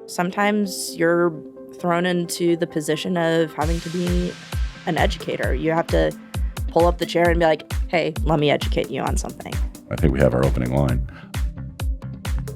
sometimes you're thrown into the position of having to be an educator. You have to pull up the chair and be like, hey, let me educate you on something. I think we have our opening line.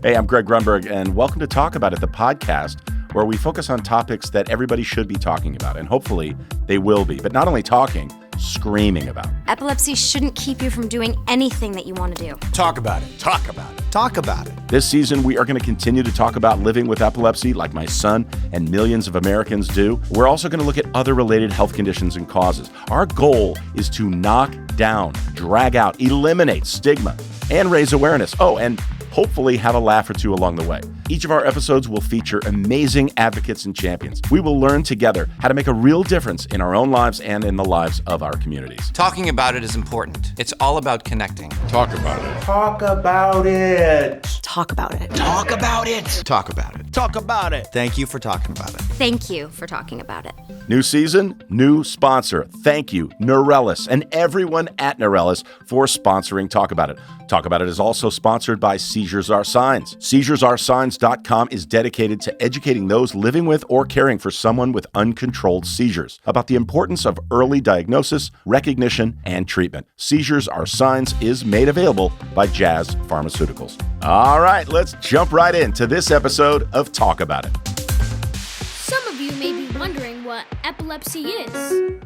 Hey, I'm Greg Grunberg, and welcome to Talk About It, the podcast where we focus on topics that everybody should be talking about, and hopefully they will be. But not only talking, screaming about. Epilepsy shouldn't keep you from doing anything that you want to do. Talk about it. Talk about it. Talk about it. This season, we are going to continue to talk about living with epilepsy like my son and millions of Americans do. We're also going to look at other related health conditions and causes. Our goal is to knock down, drag out, eliminate stigma, and raise awareness. Oh, and hopefully have a laugh or two along the way. Each of our episodes will feature amazing advocates and champions. We will learn together how to make a real difference in our own lives and in the lives of our communities. Talking about it is important. It's all about connecting. Talk about it. Talk about it. Talk about it. Talk about it. Talk about it. Talk about it. Thank you for talking about it. Thank you for talking about it. New season, new sponsor. Thank you, Neurelis, and everyone at Neurelis for sponsoring Talk About It. Talk About It is also sponsored by Seizures Are Signs. SeizuresAreSigns.com is dedicated to educating those living with or caring for someone with uncontrolled seizures about the importance of early diagnosis, recognition, and treatment. Seizures Are Signs is made available by Jazz Pharmaceuticals. All right, let's jump right into this episode of Talk About It. Some of you may be wondering what epilepsy is.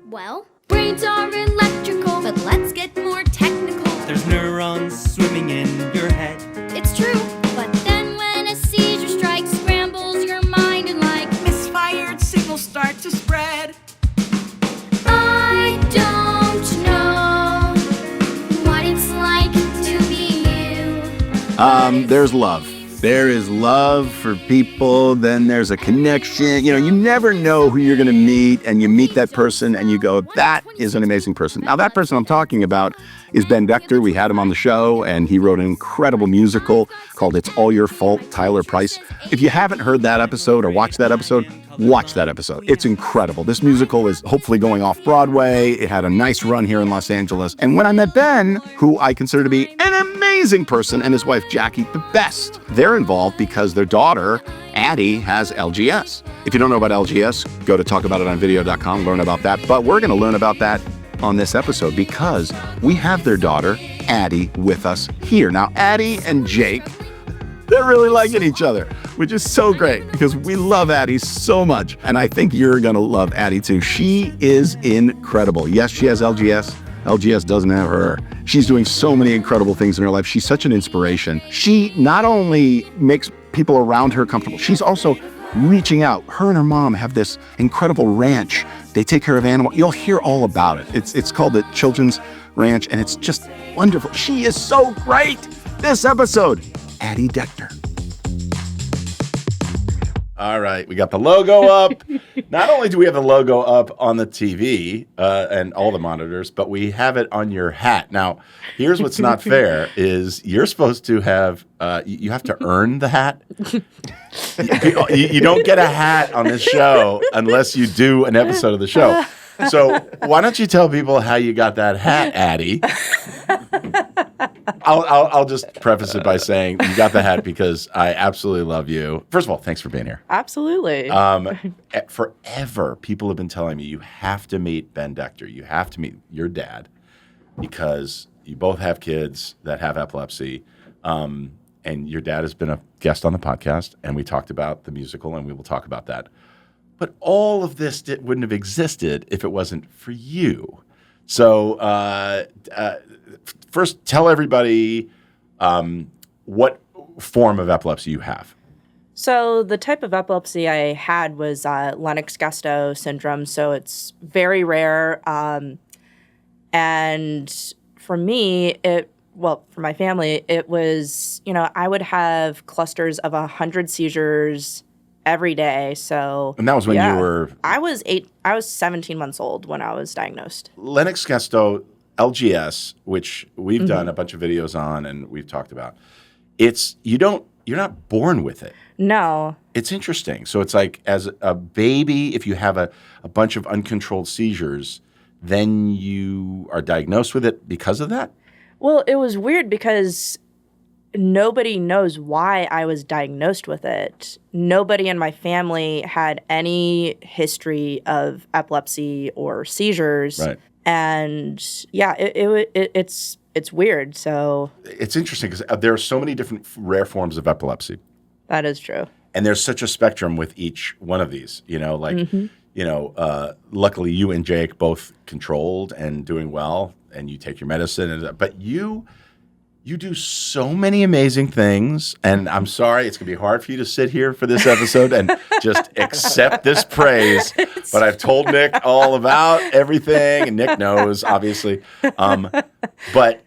Well, brains are electrical, but let's get more technical. There's neurons swimming in your head. It's true, but then when a seizure strikes, scrambles your mind and like Misfired signals start to spread. I don't know what it's like to be you. There's love. There is love for people, then there's a connection. You know, you never know who you're going to meet, and you meet that person and you go, that is an amazing person. Now, that person I'm talking about is Ben Decter. We had him on the show, and he wrote an incredible musical called It's All Your Fault, Tyler Price. If you haven't heard that episode or watched that episode, watch that episode. It's incredible. This musical is hopefully going off Broadway. It had a nice run here in Los Angeles. And when I met Ben, who I consider to be an amazing person, and his wife, Jackie, the best, they're involved because their daughter, Addie, has LGS. If you don't know about LGS, go to talkaboutitonvideo.com, learn about that. But we're going to learn about that on this episode because we have their daughter, Addie, with us here. Now, Addie and Jake, they're really liking each other, which is so great because we love Addie so much. And I think you're going to love Addie too. She is incredible. Yes, she has LGS. LGS doesn't have her. She's doing so many incredible things in her life. She's such an inspiration. She not only makes people around her comfortable, she's also reaching out. Her and her mom have this incredible ranch. They take care of animals. You'll hear all about it. It's called the Children's Ranch, and it's just wonderful. She is so great. This episode, Addie Decter. All right, we got the logo up. Not only do we have the logo up on the TV and all the monitors, but we have it on your hat. Now, here's what's not fair is you're supposed to have, you have to earn the hat. You don't get a hat on this show unless you do an episode of the show. So why don't you tell people how you got that hat, Addie? I'll just preface it by saying you got the hat because I absolutely love you. First of all, thanks for being here. Absolutely. Forever, people have been telling me you have to meet Ben Decter. You have to meet your dad because you both have kids that have epilepsy. And your dad has been a guest on the podcast, and we talked about the musical, and we will talk about that. But all of this wouldn't have existed if it wasn't for you. So first, tell everybody what form of epilepsy you have. So the type of epilepsy I had was Lennox-Gastaut syndrome. So it's very rare. And for me, for my family, it was, I would have clusters of 100 seizures every day. So, and that was when you were? I was 17 months old when I was diagnosed. Lennox-Gastaut, LGS, which we've done a bunch of videos on and we've talked about. You're not born with it. No. It's interesting. So it's like as a baby, if you have a bunch of uncontrolled seizures, then you are diagnosed with it because of that? Well, it was weird because nobody knows why I was diagnosed with it. Nobody in my family had any history of epilepsy or seizures. Right. And yeah, it's weird. So It's interesting because there are so many different rare forms of epilepsy. that is true. And there's such a spectrum with each one of these, luckily you and Jake both controlled and doing well, and you take your medicine, but you do so many amazing things, and I'm sorry, it's going to be hard for you to sit here for this episode and just accept this praise, but I've told Nick all about everything, and Nick knows, obviously. But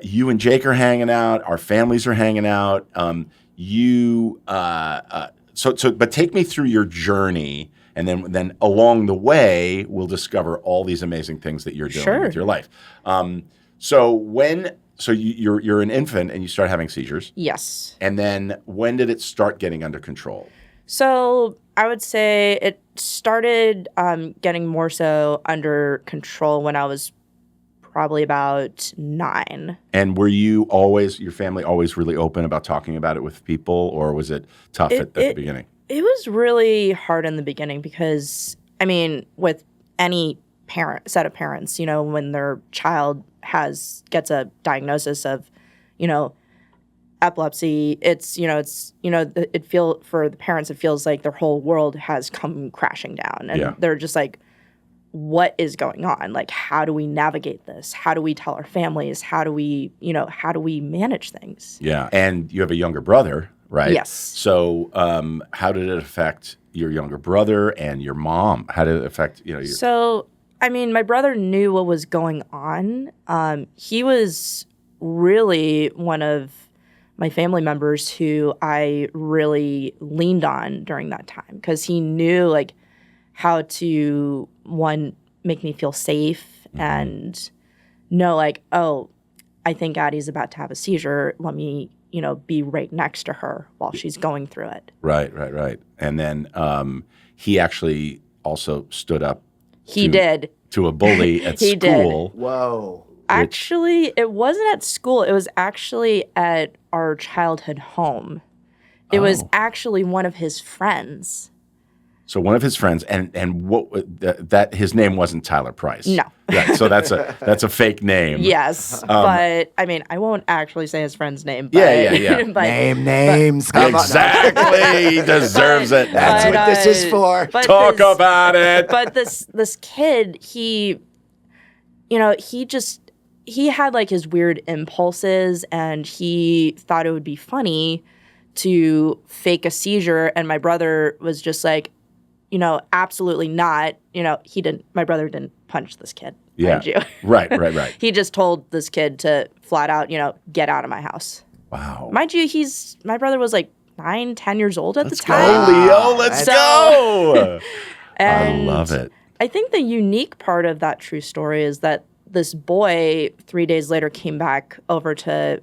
you and Jake are hanging out, our families are hanging out. But take me through your journey, and then along the way, we'll discover all these amazing things that you're doing with your life. So you're an infant and you start having seizures. Yes. And then when did it start getting under control? So I would say it started getting more so under control when I was probably about 9. And were you your family always really open about talking about it with people, or was it tough at the beginning? It was really hard in the beginning because, I mean, with any set of parents, when their child gets a diagnosis of, epilepsy, for the parents, it feels like their whole world has come crashing down, and they're just like, what is going on? Like, how do we navigate this? How do we tell our families? How do we manage things? Yeah. And you have a younger brother, right? Yes. So how did it affect your younger brother and your mom? How did it affect, So, I mean, my brother knew what was going on. He was really one of my family members who I really leaned on during that time, because he knew, like, how to, one, make me feel safe and know, like, oh, I think Addie's about to have a seizure. Let me, be right next to her while she's going through it. Right. And then he actually also stood up. He did. To a bully at He school. Did. Whoa. Actually, it wasn't at school. It was actually at our childhood home. It was actually one of his friends. So one of his friends, and what that his name wasn't Tyler Price. No. Right. So that's a fake name. Yes, but I mean, I won't actually say his friend's name. But, Yeah. but, Name names. Come on. Exactly. He deserves it. That's what this is for. Talk about it. But this kid, he had like his weird impulses, and he thought it would be funny to fake a seizure, and my brother was just like, absolutely not. My brother didn't punch this kid. Yeah. Mind you. Right. He just told this kid to flat out, get out of my house. Wow. Mind you, my brother was like 9, 10 years old at the time. Oh, Leo, let's go. And I love it. I think the unique part of that true story is that this boy 3 days later came back over to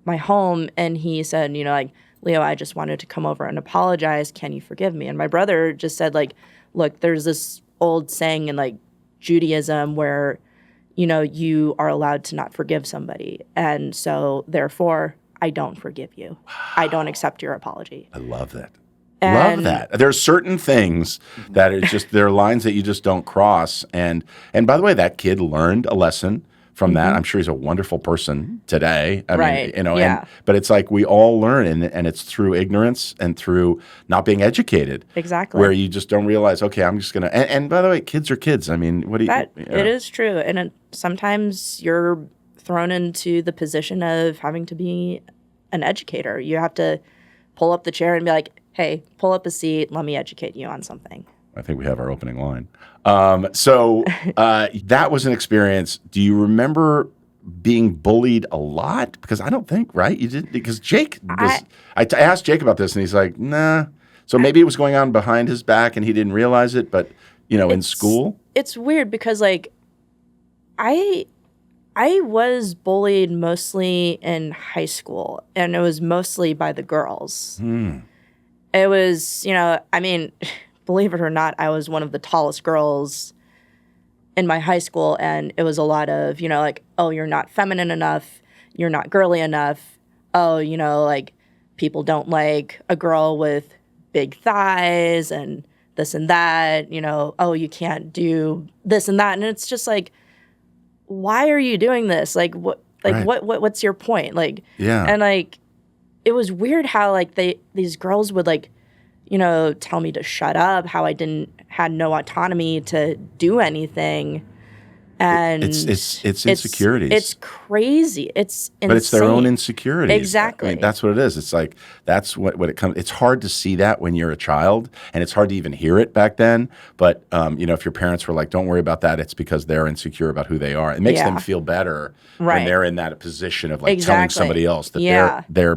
my home, and he said, like, Leo, I just wanted to come over and apologize. Can you forgive me? And my brother just said, like, look, there's this old saying in, like, Judaism where, you are allowed to not forgive somebody. And so, therefore, I don't forgive you. Wow. I don't accept your apology. I love that. Love that. There are certain things that are just, there are lines that you just don't cross. And by the way, that kid learned a lesson from that. I'm sure he's a wonderful person today. I mean, but it's like we all learn, and it's through ignorance and through not being educated. Exactly. Where you just don't realize, okay, I'm just going to, and by the way, kids are kids. I mean, what do you? It is true. And sometimes you're thrown into the position of having to be an educator. You have to pull up the chair and be like, hey, pull up a seat. Let me educate you on something. I think we have our opening line. So that was an experience. Do you remember being bullied a lot? Because I don't think, right? You didn't, because Jake was, I asked Jake about this, and he's like, nah. So maybe it was going on behind his back and he didn't realize it, but, in school? It's weird because, like, I was bullied mostly in high school, and it was mostly by the girls. It was, I mean, believe it or not, I was one of the tallest girls in my high school, and it was a lot of, like, oh, you're not feminine enough, you're not girly enough, oh, like people don't like a girl with big thighs and this and that, oh, you can't do this and that. And it's just like, why are you doing this? Like, what's your point? Like, Yeah. And like, it was weird how like these girls would like, tell me to shut up, how I had no autonomy to do anything. And it's insecurities. It's crazy. It's insane. But it's their own insecurities. Exactly. I mean, that's what it is. It's like, that's what it comes. It's hard to see that when you're a child, and it's hard to even hear it back then. But, if your parents were like, don't worry about that, it's because they're insecure about who they are. It makes them feel better when they're in that position of like telling somebody else that they're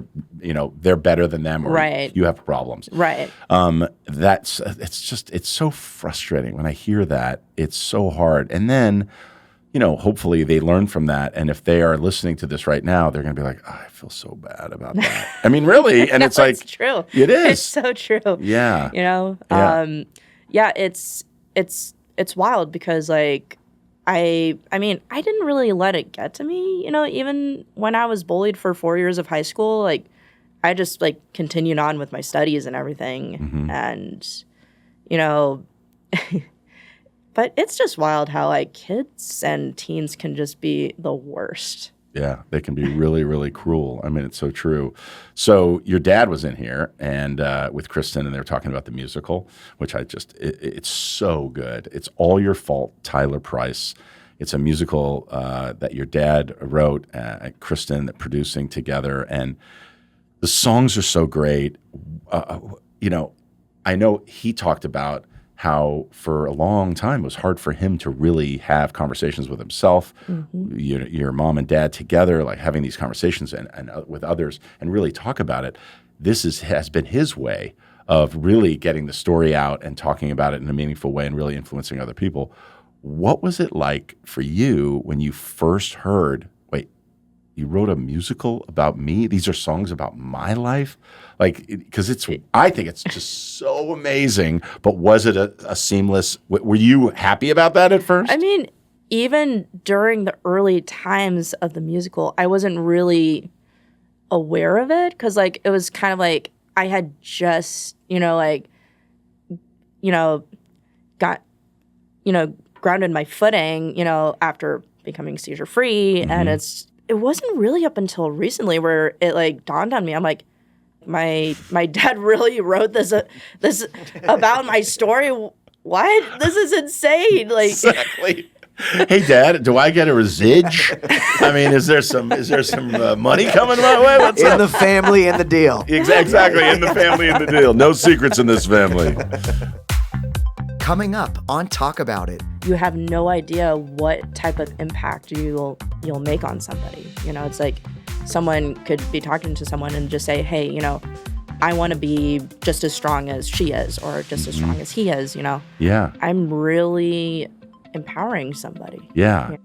better than them, or you have problems. Right. It's so frustrating when I hear that. It's so hard. And then, hopefully they learn from that. And if they are listening to this right now, they're going to be like, oh, I feel so bad about that. I mean, really? And it's like, it's true. It is. It's so true. Yeah. It's wild because like, I mean, I didn't really let it get to me, even when I was bullied for 4 years of high school, like I just like continued on with my studies and everything. Mm-hmm. And, but it's just wild how like kids and teens can just be the worst. Yeah, they can be really, really cruel. I mean, it's so true. So your dad was in here and with Kristen, and they were talking about the musical, which it's so good. It's All Your Fault, Tyler Price. It's a musical that your dad wrote, Kristen producing together, and the songs are so great. I know he talked about how for a long time it was hard for him to really have conversations with himself, your mom and dad together, like having these conversations and with others and really talk about it. This has been his way of really getting the story out and talking about it in a meaningful way and really influencing other people. What was it like for you when you first heard, wait, you wrote a musical about me? These are songs about my life? Like, because I think it's just so amazing. But was it a seamless? Were you happy about that at first? I mean, even during the early times of the musical, I wasn't really aware of it because, like, it was kind of like I had just, got, grounded my footing, after becoming seizure free, and it wasn't really up until recently where it like dawned on me. I'm like, my dad really wrote this about my story. What? This is insane. Like, exactly. Hey, Dad, do I get a residge? I mean, is there some money coming my way? What's in up? the family, in the deal. Exactly, in the family, in the deal. No secrets in this family. Coming up on Talk About It. You have no idea what type of impact you'll make on somebody. It's like someone could be talking to someone and just say, hey, I want to be just as strong as she is or just as strong as he is, Yeah. I'm really empowering somebody. Yeah.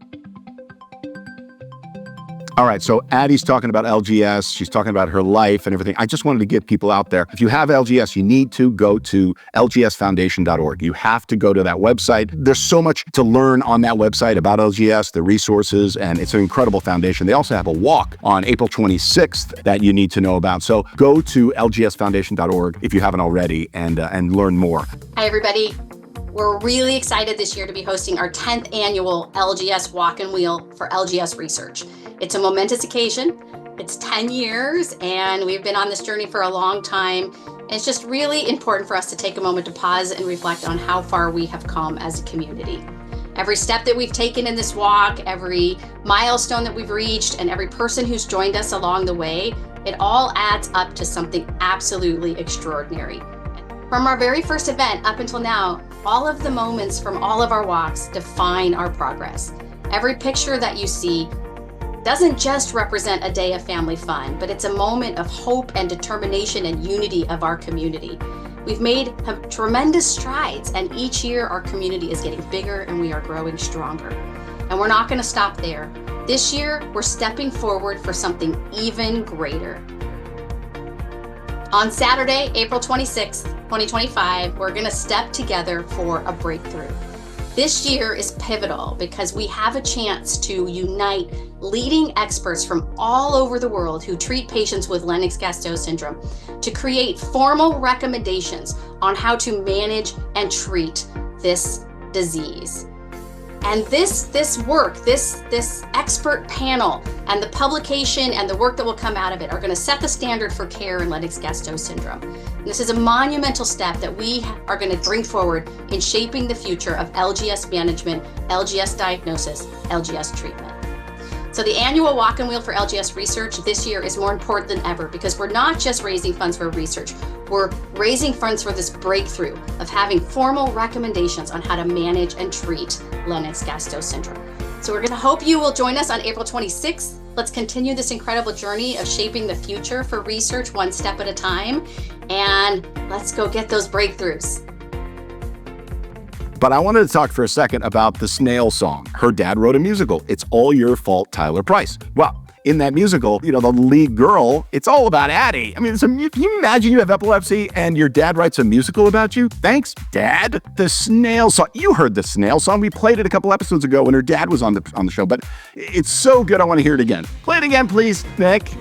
All right, so Addie's talking about LGS. She's talking about her life and everything. I just wanted to get people out there. If you have LGS, you need to go to lgsfoundation.org. You have to go to that website. There's so much to learn on that website about LGS, the resources, and it's an incredible foundation. They also have a walk on April 26th that you need to know about. So go to lgsfoundation.org if you haven't already and learn more. Hi, everybody. We're really excited this year to be hosting our 10th annual LGS Walk and Wheel for LGS Research. It's a momentous occasion. It's 10 years, and we've been on this journey for a long time. And it's just really important for us to take a moment to pause and reflect on how far we have come as a community. Every step that we've taken in this walk, every milestone that we've reached, and every person who's joined us along the way, it all adds up to something absolutely extraordinary. From our very first event up until now, all of the moments from all of our walks define our progress. Every picture that you see doesn't just represent a day of family fun, but it's a moment of hope and determination and unity of our community. We've made tremendous strides, and each year our community is getting bigger and we are growing stronger. And we're not going to stop there. This year, we're stepping forward for something even greater. On Saturday, April 26th, 2025, we're going to step together for a breakthrough. This year is pivotal because we have a chance to unite leading experts from all over the world who treat patients with Lennox-Gastaut syndrome to create formal recommendations on how to manage and treat this disease. And this work, this expert panel and the publication and the work that will come out of it are going to set the standard for care in Lennox-Gastaut syndrome. And this is a monumental step that we are going to bring forward in shaping the future of LGS management, LGS diagnosis, LGS treatment. So the annual Walk and Wheel for LGS research this year is more important than ever because we're not just raising funds for research, we're raising funds for this breakthrough of having formal recommendations on how to manage and treat Lennox-Gastaut syndrome. So we're going to hope you will join us on April 26th. Let's continue this incredible journey of shaping the future for research one step at a time, and let's go get those breakthroughs. But I wanted to talk for a second about the Snail song. Her dad wrote a musical. It's All Your Fault, Tyler Price. Well, in that musical, the lead girl, it's all about Addie. I mean, can you imagine you have epilepsy and your dad writes a musical about you? Thanks, Dad. The Snail song. You heard the Snail song. We played it a couple episodes ago when her dad was on the show, but it's so good. I want to hear it again. Play it again, please, Nick.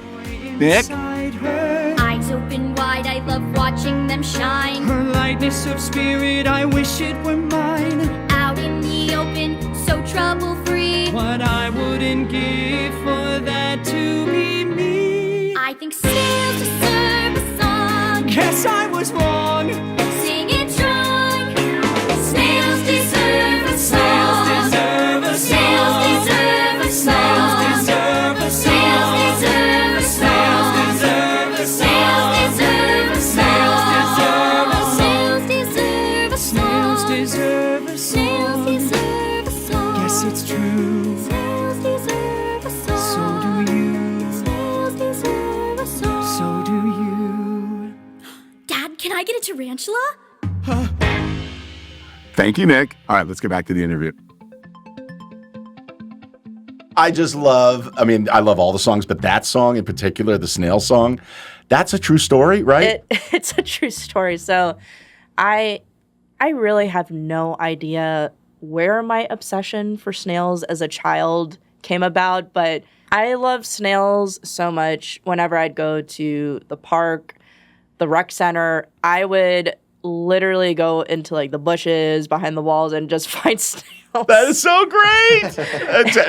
Nick. Eyes open wide, I love watching them shine. Her lightness of spirit, I wish it were mine. Out in the open, so trouble-free. What I wouldn't give for that to be me. I think snails deserve a song. Guess I was wrong. Sing it strong. Snails deserve a song. Snails deserve a song. Snails deserve a song. Snails deserve a song. Snails deserve a song. Snails deserve a song. Snails deserve a song. Snails deserve a song. Snails deserve a Snails song. deserve a song. Guess it's true. Snails deserve a song. So do you. Snails deserve a song. So do you. Dad, can I get a tarantula? Thank you, Nick. All right, let's get back to the interview. I love all the songs, but that song in particular, the Snail song, that's a true story, right? It's a true story. So I really have no idea where my obsession for snails as a child came about, but I love snails so much. Whenever I'd go to the park, the rec center, I would literally go into like the bushes behind the walls and just find snails. That is so great.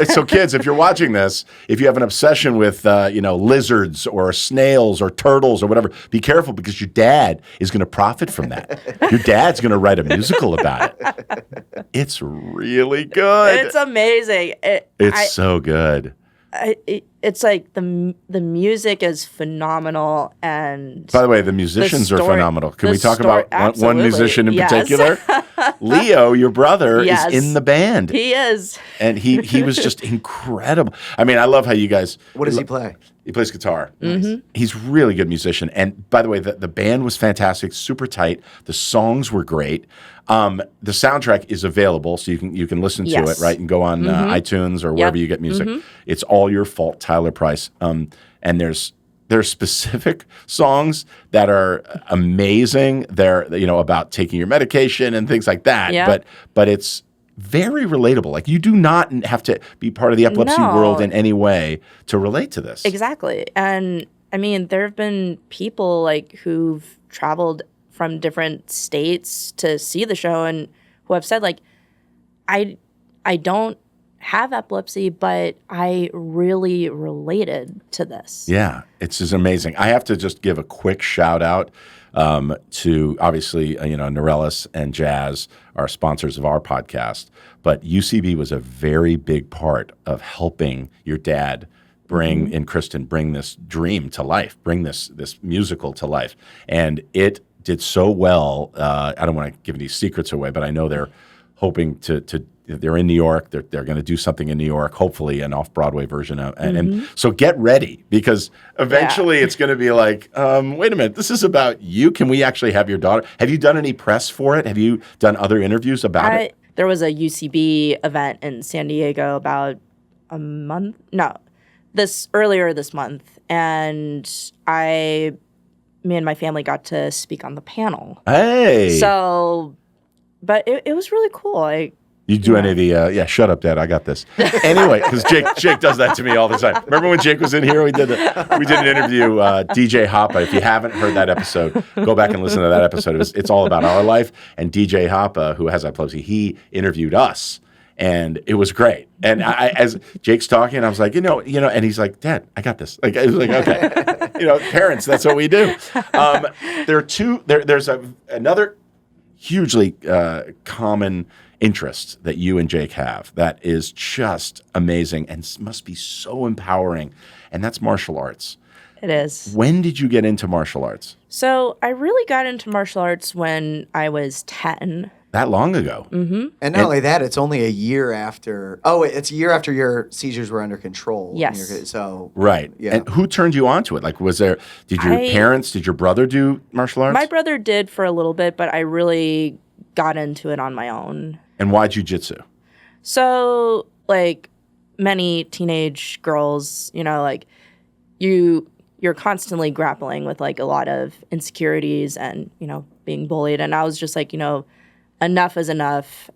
So kids, if you're watching this, if you have an obsession with, lizards or snails or turtles or whatever, be careful because your dad is going to profit from that. Your dad's going to write a musical about it. It's really good. It's amazing. It's so good. It's like the music is phenomenal, and by the way, the musicians are phenomenal. Can we talk about one musician in particular? Leo, your brother, is in the band. He is, and he was just incredible. I mean, I love how you guys. What does he play? He plays guitar. Mm-hmm. He's a really good musician. And by the way, the band was fantastic, super tight. The songs were great. The soundtrack is available, so you can listen to it, right? And go on iTunes or wherever you get music. Mm-hmm. It's All Your Fault, Tyler Price. And there's specific songs that are amazing. They're about taking your medication and things like that. Yeah. But it's very relatable. Like, you do not have to be part of the epilepsy world in any way to relate to this. Exactly. And I mean, there have been people like who've traveled from different states to see the show and who have said, like, I don't have epilepsy, but I really related to this. Yeah, it's just amazing. I have to just give a quick shout out to, obviously, Norellis and Jazz are sponsors of our podcast, but UCB was a very big part of helping your dad and Kristen bring this dream to life, bring this musical to life. And it did so well. I don't want to give any secrets away, but I know they're hoping they're in New York. They're going to do something in New York, hopefully an off-Broadway version of, and so get ready, because eventually it's going to be like, wait a minute, this is about you. Can we actually have your daughter? Have you done any press for it? Have you done other interviews about it? There was a UCB event in San Diego about earlier this month, and me and my family got to speak on the panel. Hey! So, but it was really cool. You do any of the, shut up, Dad, I got this. Anyway, because Jake does that to me all the time. Remember when Jake was in here? We did an interview, DJ Hoppa. If you haven't heard that episode, go back and listen to that episode. It's all about our life. And DJ Hoppa, who has epilepsy, he interviewed us. And it was great. And I, as Jake's talking, I was like, you know, and he's like, Dad, I got this. Like, I was like, okay. Parents, that's what we do. There's another hugely common interest that you and Jake have that is just amazing and must be so empowering, and that's martial arts. It is. When did you get into martial arts? So I really got into martial arts when I was 10. That long ago. Mm-hmm. And not only that, it's only a year after. Oh, it's a year after your seizures were under control. Yes. Right. Yeah. And who turned you on to it? Like, did your brother do martial arts? My brother did for a little bit, but I really got into it on my own. And why jiu-jitsu? So, like many teenage girls, you're constantly grappling with like a lot of insecurities and, being bullied. And I was just like, enough is enough.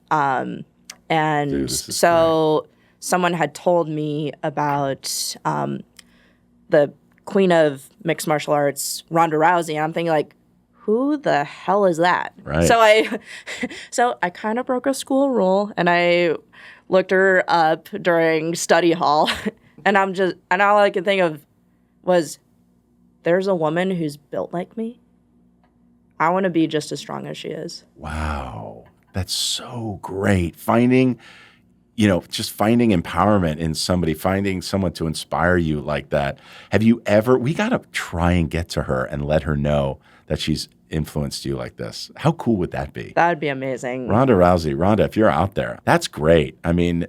So someone had told me about the queen of mixed martial arts, Ronda Rousey, and I'm thinking like, who the hell is that? Right. So I kind of broke a school rule and I looked her up during study hall, and all I could think of was, there's a woman who's built like me. I want to be just as strong as she is. Wow. That's so great. Finding empowerment in somebody, finding someone to inspire you like that. We got to try and get to her and let her know that she's influenced you like this. How cool would that be? That would be amazing. Ronda Rousey, if you're out there, that's great. I mean,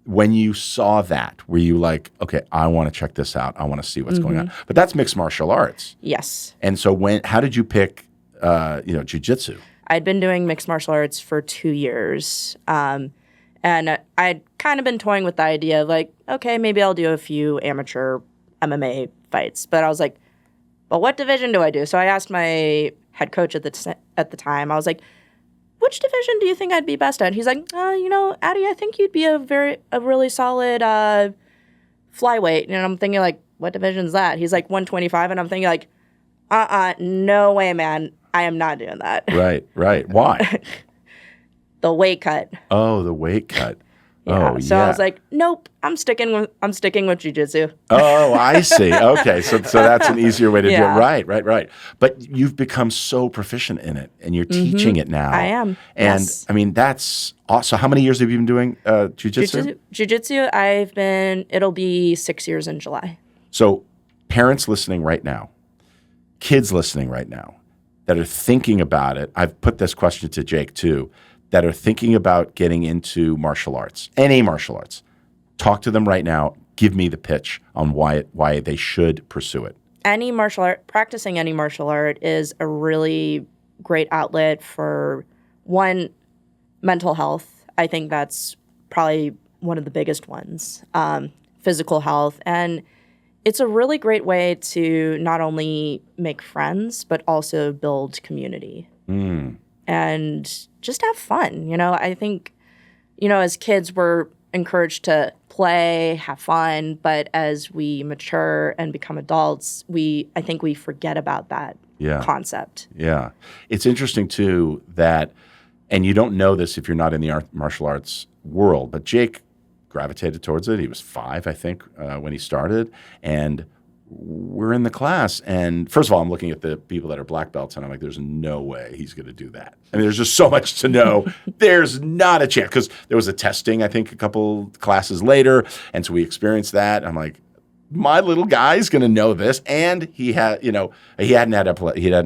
when you saw that, were you like, okay, I want to check this out. I want to see what's going on. But that's mixed martial arts. Yes. And so how did you pick, jiu-jitsu? I'd been doing mixed martial arts for 2 years. And I'd kind of been toying with the idea of like, okay, maybe I'll do a few amateur MMA fights. But I was like, well, what division do I do? So I asked my head coach at the time, I was like, which division do you think I'd be best at? He's like, Addie, I think you'd be a really solid flyweight. And I'm thinking like, what division's that? He's like 125. And I'm thinking like, no way, man. I am not doing that. Right. Why? The weight cut. Oh, the weight cut. Yeah. So I was like, nope, I'm sticking with jiu-jitsu. Oh, I see. Okay. So that's an easier way to do it. Right. But you've become so proficient in it and you're teaching it now. I am. And yes. I mean, that's awesome. So how many years have you been doing jiu-jitsu? Jiu-jitsu, it'll be 6 years in July. So parents listening right now, kids listening right now that are thinking about it, I've put this question to Jake too, that are thinking about getting into martial arts, any martial arts, talk to them right now. Give me the pitch on why they should pursue it. Practicing any martial art is a really great outlet for, one, mental health. I think that's probably one of the biggest ones. Physical health. And it's a really great way to not only make friends, but also build community. And just have fun. I think, as kids, we're encouraged to play, have fun, but as we mature and become adults, I think we forget about that concept. Yeah. It's interesting, too, that, and you don't know this if you're not in the martial arts world, but Jake gravitated towards it. He was 5, I think, when he started, and we're in the class, and first of all, I'm looking at the people that are black belts, and I'm like, there's no way he's going to do that. I mean, there's just so much to know. There's not a chance, because there was a testing, I think, a couple classes later, and so we experienced that. I'm like, my little guy's going to know this, and he hadn't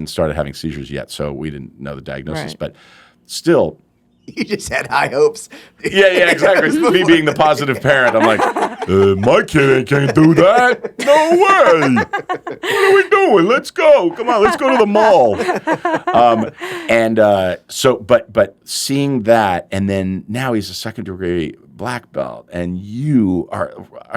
started having seizures yet, so we didn't know the diagnosis, but still. You just had high hopes. Yeah, exactly. Me being the positive parent, I'm like, my kid can't do that. No way. What are we doing? Let's go. Come on, let's go to the mall. But seeing that, and then now he's a second-degree black belt and you are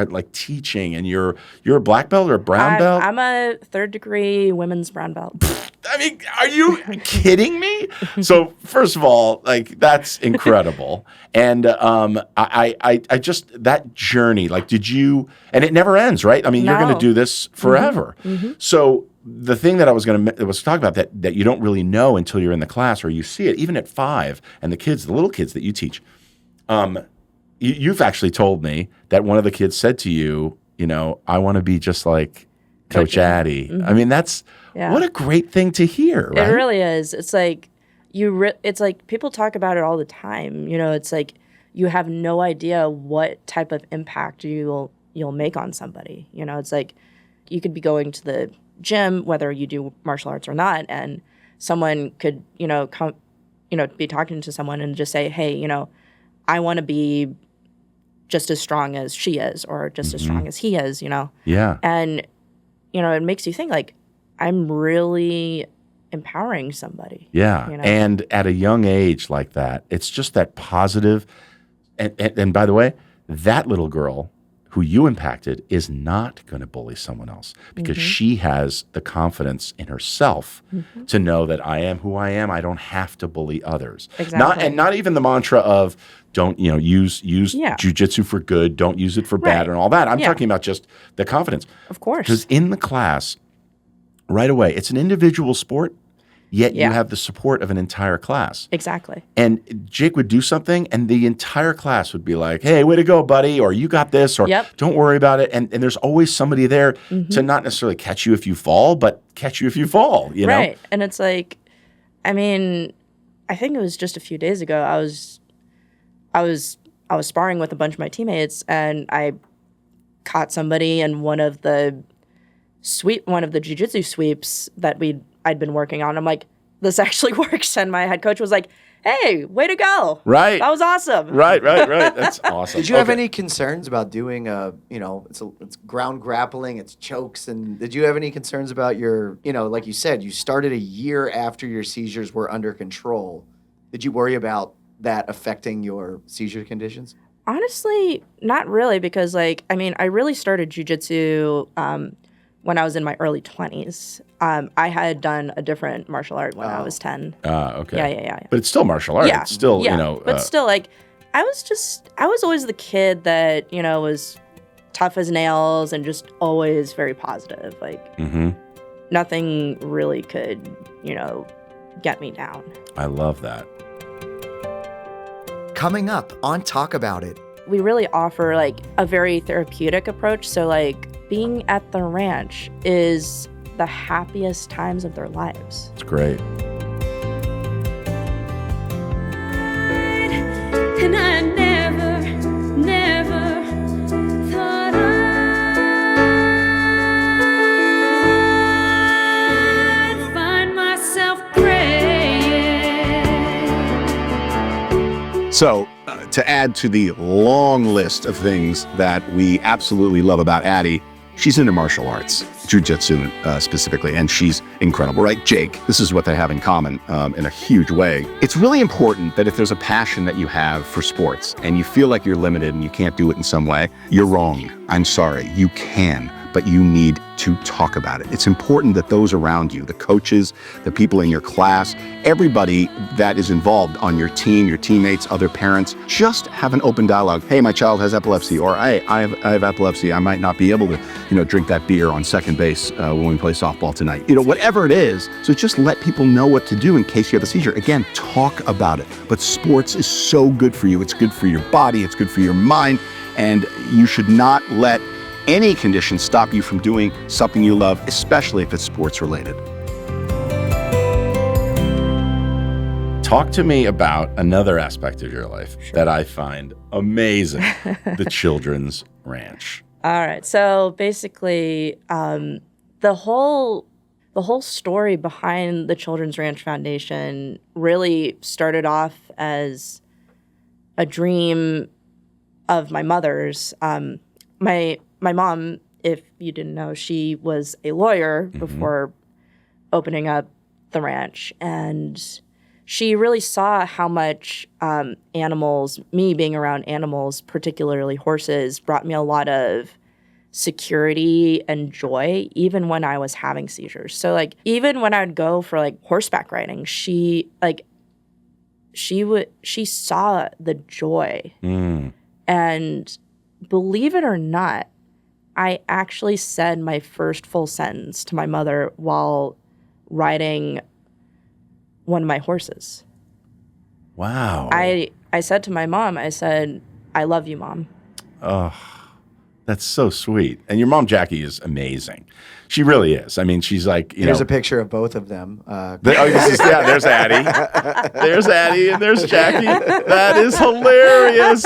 like teaching, and you're a black belt or a brown belt? I'm a 3rd degree women's brown belt. I mean, are you kidding me? So first of all, like, that's incredible. And I just, that journey, like, did you, and it never ends, right? I mean, you're going to do this forever. So the thing that I was talking about that you don't really know until you're in the class or you see it, even at 5, and the little kids that you teach, you've actually told me that one of the kids said to you, you know, I want to be just like Coach Addie. I mean, that's, what a great thing to hear, right? It really is. It's like it's like people talk about it all the time. You know, it's like you have no idea what type of impact you'll make on somebody. You know, it's like you could be going to the gym, whether you do martial arts or not, and someone could, you know, come, you know, be talking to someone and just say, hey, you know, I want to be just as strong as she is, or just as strong as he is, you know? Yeah. And, you know, it makes you think, like, I'm really empowering somebody. Yeah. You know? And at a young age like that, it's just that positive. And by the way, that little girl who you impacted is not going to bully someone else because she has the confidence in herself to know that I am who I am. I don't have to bully others. Exactly. Not even the mantra of don't, you know, use jiu-jitsu for good, don't use it for bad and all that. I'm talking about just the confidence. Of course. Because in the class, right away, it's an individual sport, yet you have the support of an entire class. Exactly. And Jake would do something, and the entire class would be like, hey, way to go, buddy, or you got this, or don't worry about it. And there's always somebody there to not necessarily catch you if you fall, but catch you if you fall, you know? Right. And it's like, I mean, I think it was just a few days ago, I was sparring with a bunch of my teammates, and I caught somebody in one of the jiu-jitsu sweeps that I'd been working on. I'm like, this actually works. And my head coach was like, hey, way to go. Right. That was awesome. Right. That's awesome. Did you have any concerns about doing it's ground grappling, it's chokes, and did you have any concerns about your, you know, like you said, you started a year after your seizures were under control. Did you worry about that affecting your seizure conditions? Honestly, not really, because, like, I mean, I really started jiu-jitsu when I was in my early 20s. I had done a different martial art when I was 10. Okay. Yeah. But it's still martial art. Yeah. It's still, yeah. you know. But still, like, I was always the kid that, you know, was tough as nails and just always very positive. Like, nothing really could, you know, get me down. I love that. Coming up on Talk About It. We really offer, like, a very therapeutic approach. So, like, being at the ranch is the happiest times of their lives. It's great. And I never thought I'd find myself praying. So, to add to the long list of things that we absolutely love about Addie, she's into martial arts, jiu-jitsu specifically, and she's incredible, right? Jake, this is what they have in common in a huge way. It's really important that if there's a passion that you have for sports and you feel like you're limited and you can't do it in some way, you're wrong. I'm sorry, you can, but you need to talk about it. It's important that those around you, the coaches, the people in your class, everybody that is involved on your team, your teammates, other parents, just have an open dialogue. Hey, my child has epilepsy, or hey, I have epilepsy. I might not be able to, you know, drink that beer on second base when we play softball tonight. You know, whatever it is. So just let people know what to do in case you have a seizure. Again, talk about it. But sports is so good for you. It's good for your body. It's good for your mind. And you should not let any condition stop you from doing something you love, especially if it's sports related. Talk to me about another aspect of your life that I find amazing, the Children's Ranch. All right. So basically, the whole story behind the Children's Ranch Foundation really started off as a dream of my mother's. My mom, if you didn't know, she was a lawyer before opening up the ranch, and she really saw how much animals, me being around animals, particularly horses, brought me a lot of security and joy, even when I was having seizures. So, like, even when I would go for, like, horseback riding, she saw the joy. And believe it or not, I actually said my first full sentence to my mother while riding one of my horses. Wow. I said to my mom, I said, "I love you, Mom." Oh, that's so sweet. And your mom, Jackie, is amazing. She really is. I mean, she's like, Here's a picture of both of them. There's Addie. There's Addie and there's Jackie. That is hilarious.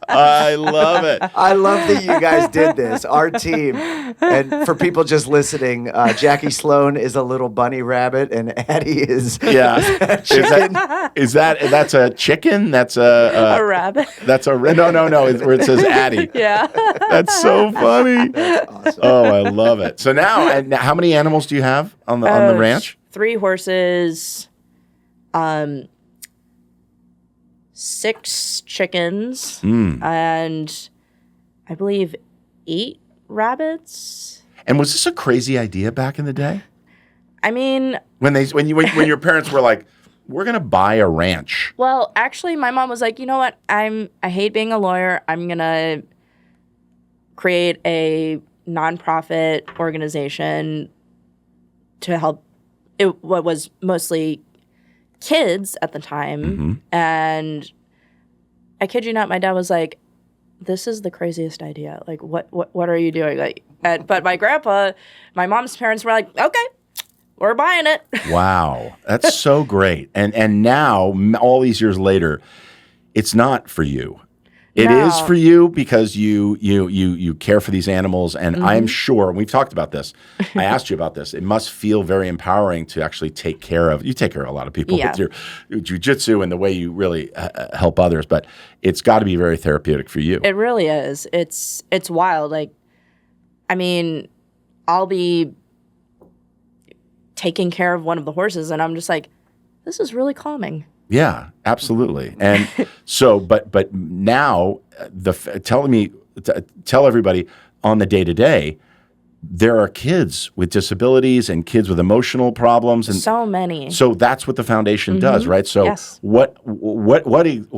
I love it. I love that you guys did this, our team. And for people just listening, Jackie Sloan is a little bunny rabbit, and Addie is a chicken. That's a chicken? That's a rabbit. That's no. Where it says Addie. Yeah. That's so funny. That's awesome. Oh, I love it. So now, how many animals do you have on the ranch? 3 horses, 6 chickens, and I believe 8 rabbits. And was this a crazy idea back in the day? I mean, when your parents were like, "We're gonna buy a ranch." Well, actually, my mom was like, "You know what? I hate being a lawyer. I'm gonna create a nonprofit organization to help." What was mostly kids at the time, and I kid you not, my dad was like, "This is the craziest idea. Like, what are you doing?" Like, but my grandpa, my mom's parents were like, "Okay, we're buying it." Wow, that's so great. And now, all these years later, it's not for you. It is for you because you care for these animals, and I'm sure, and we've talked about this, I asked you about this, it must feel very empowering to actually take care of a lot of people with your jiu-jitsu and the way you really help others, but it's got to be very therapeutic for you. It really is. It's wild. Like, I mean, I'll be taking care of one of the horses, and I'm just like, this is really calming. Yeah, absolutely. And so, but now, tell everybody on the day-to-day, there are kids with disabilities and kids with emotional problems, and so many. So that's what the foundation does, right? So yes. what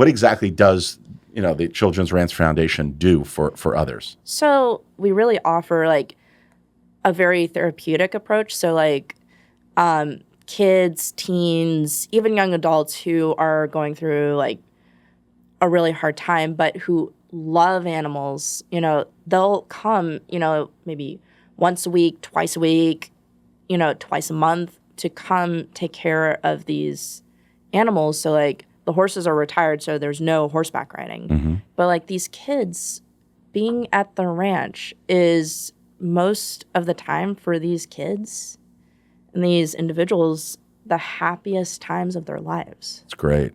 exactly does the Children's Ranch Foundation do for others? So we really offer like a very therapeutic approach. So like kids, teens, even young adults who are going through like a really hard time, but who love animals, they'll come, maybe once a week, twice a week, twice a month to come take care of these animals. So like the horses are retired, so there's no horseback riding. But like these kids being at the ranch is most of the time for these kids and these individuals the happiest times of their lives. It's great.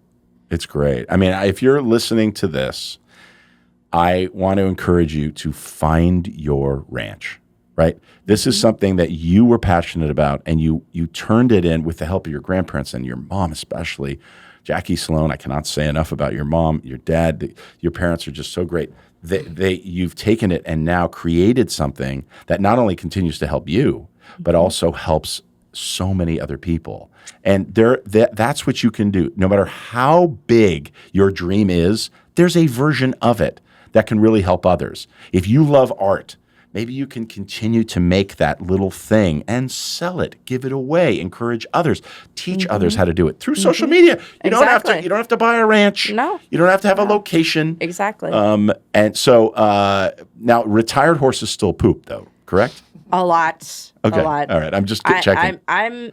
It's great. I mean, if you're listening to this, I want to encourage you to find your ranch, right? This is something that you were passionate about, and you turned it in with the help of your grandparents and your mom especially. Jackie Sloan, I cannot say enough about your mom, your dad. Your parents are just so great. You've taken it and now created something that not only continues to help you, but also helps so many other people. And that's what you can do. No matter how big your dream is, there's a version of it that can really help others. If you love art, maybe you can continue to make that little thing and sell it, give it away, encourage others, teach others how to do it through social media. You don't have to buy a ranch. No. You don't have to have a location. Exactly. And so now retired horses still poop though, correct? A lot. Okay. A lot. All right. I'm just checking. I'm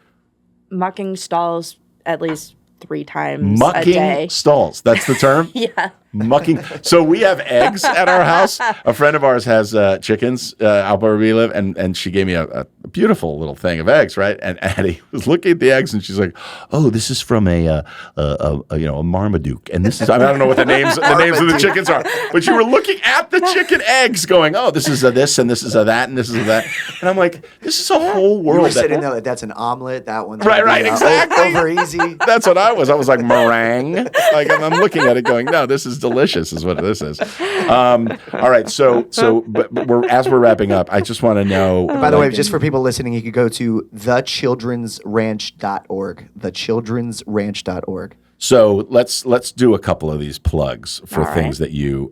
mucking stalls at least 3 times a day. Mucking stalls. That's the term? Yeah. mucking. So we have eggs at our house. A friend of ours has chickens out where we live, and she gave me a beautiful little thing of eggs, right? And Addie was looking at the eggs, and she's like, "Oh, this is from a Marmaduke, and this is I don't know what the names of the chickens are, but you were looking at the chicken eggs, going, oh, this is a this, and this is a that, and this is a that, and I'm like, this is a whole world. You were sitting there, that's an omelet. That one's right, exactly. Over easy. That's what I was. I was like meringue. Like I'm looking at it, going, no, this is delicious. Is what this is. All right, but as we're wrapping up, I just want to know. By the way, just for people listening, you could go to thechildrensranch.org. Thechildrensranch.org. So let's do a couple of these plugs for things that you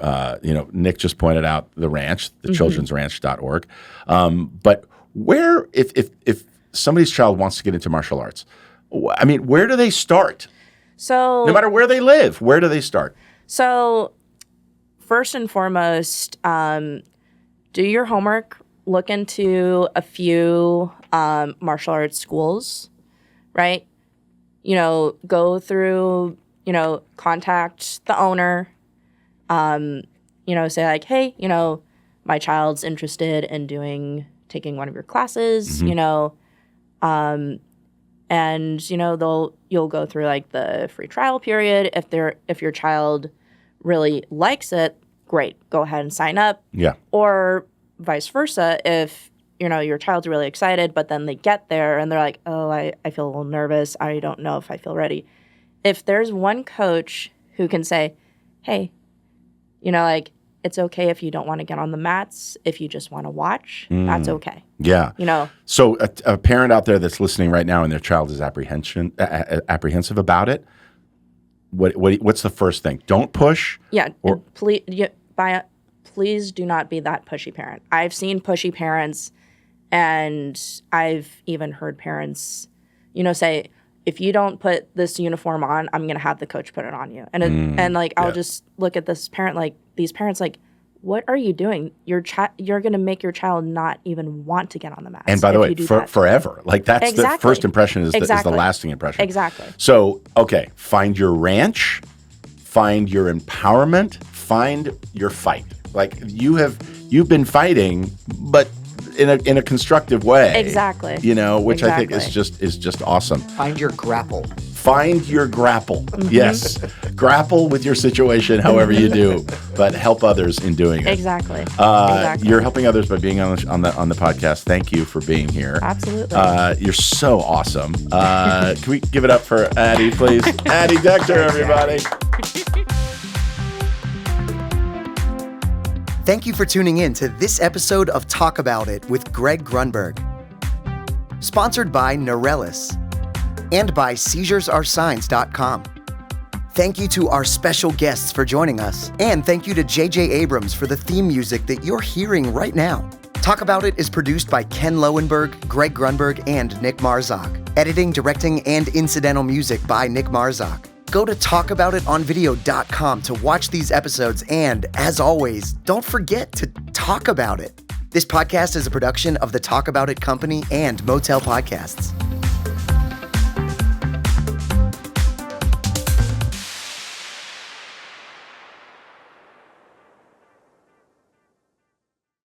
Nick just pointed out the ranch, thechildrensranch.org. But where if somebody's child wants to get into martial arts, I mean, where do they start? So no matter where they live, where do they start? So first and foremost, do your homework. Look into a few martial arts schools, right? Go through, contact the owner, say like, hey, my child's interested in taking one of your classes, and, you'll go through like the free trial period. If your child really likes it, great, go ahead and sign up. Yeah. Or vice versa, if your child's really excited, but then they get there and they're like, oh, I feel a little nervous. I don't know if I feel ready. If there's one coach who can say, hey, it's okay if you don't want to get on the mats. If you just want to watch, that's okay. Yeah. So a parent out there that's listening right now and their child is apprehensive about it, what's the first thing? Don't push? Yeah. Please do not be that pushy parent. I've seen pushy parents, and I've even heard parents, say, if you don't put this uniform on, I'm going to have the coach put it on you. And I'll just look at this parent, these parents, what are you doing? You're going to make your child not even want to get on the mats. And by the way, forever. That's the first impression is the lasting impression. Exactly. So, okay, find your ranch, find your empowerment, find your fight. You've been fighting, but in a constructive way. Exactly. Which I think is just awesome. Find your grapple. Find your grapple. Mm-hmm. Yes. Grapple with your situation however you do, but help others in doing it. Exactly. You're helping others by being on the podcast. Thank you for being here. Absolutely. You're so awesome. Can we give it up for Addie, please? Addie Decter, everybody. Thank you for tuning in to this episode of Talk About It with Greg Grunberg. Sponsored by Norellis and by seizuresaresigns.com. Thank you to our special guests for joining us, and thank you to J.J. Abrams for the theme music that you're hearing right now. Talk About It is produced by Ken Lowenberg, Greg Grunberg, and Nick Marzak. Editing, directing, and incidental music by Nick Marzak. Go to talkaboutitonvideo.com to watch these episodes, and as always, don't forget to talk about it. This podcast is a production of the Talk About It Company and Motel Podcasts.